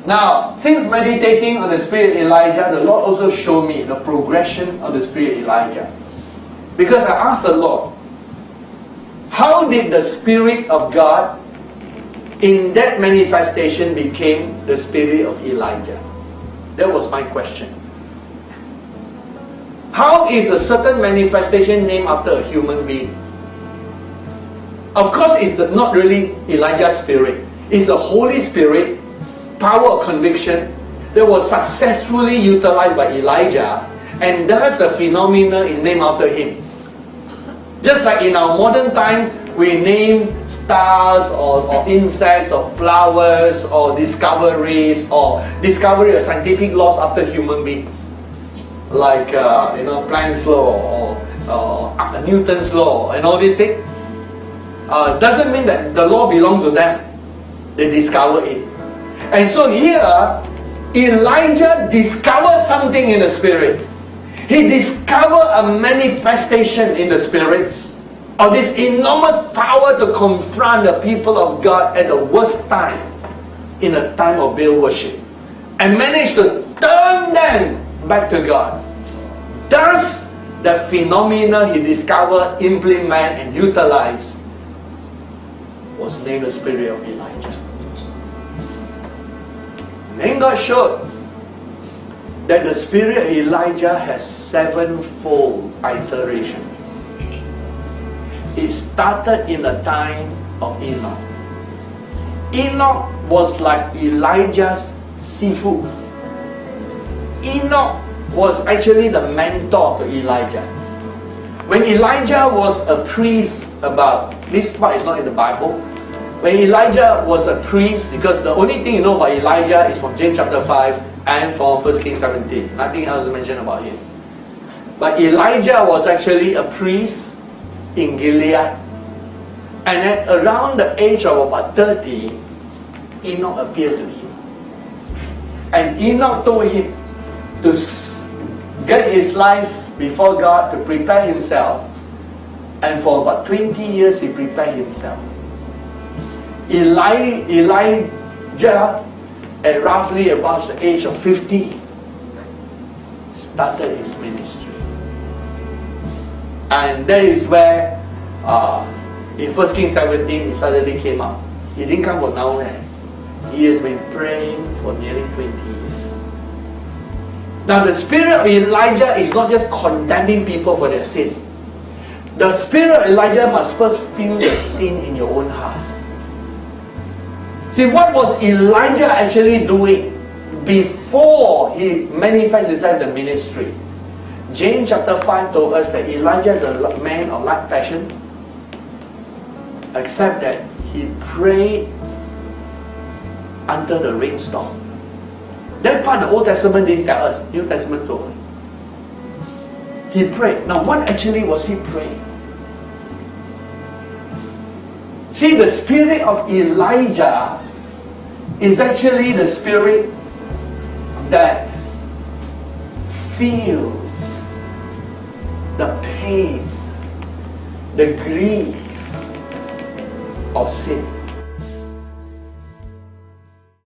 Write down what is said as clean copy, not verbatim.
Now, since meditating on the spirit Elijah, the Lord also showed me the progression of the spirit Elijah. Because I asked the Lord, how did the Spirit of God in that manifestation became the spirit of Elijah? That was my question. How is a certain manifestation named after a human being? Of course, it's not really Elijah's spirit. It's the Holy Spirit, power of conviction, that was successfully utilized by Elijah, and thus the phenomena is named after him. Just like in our modern time, we name stars or insects or flowers or discoveries or discovery of scientific laws after human beings. Like, Planck's law or Newton's law and all these things. Doesn't mean that the law belongs to them. They discover it. And so here, Elijah discovered something in the spirit. He discovered a manifestation in the spirit of this enormous power to confront the people of God at the worst time, in a time of Baal worship, and managed to turn them back to God. Thus, the phenomena he discovered, implement, and utilized was named the spirit of Elijah. And then God showed that the spirit of Elijah has sevenfold iterations. It started in the time of Enoch. Enoch was like Elijah's sifu. Enoch was actually the mentor to Elijah. When Elijah was a priest, this part is not in the Bible. When Elijah was a priest, because the only thing you know about Elijah is from James chapter 5 and from 1 Kings 17. Nothing else is mentioned about him. But Elijah was actually a priest in Gilead. And at around the age of about 30, Enoch appeared to him. And Enoch told him to get his life before God, to prepare himself. And for about 20 years he prepared himself. Elijah, at roughly about the age of 50, started his ministry. And that is where in 1 Kings 17 it suddenly came out. He didn't come from nowhere. He has been praying for nearly 20 years. Now the spirit of Elijah is not just condemning people for their sin. The spirit of Elijah must first feel the sin in your own heart. See, what was Elijah actually doing before he manifested himself in the ministry? James chapter 5 told us that Elijah is a man of like passion, except that he prayed under the rainstorm. That part the Old Testament didn't tell us. New Testament told us. He prayed. Now what actually was he praying? See, the spirit of Elijah is actually the spirit that feels the pain, the grief of sin.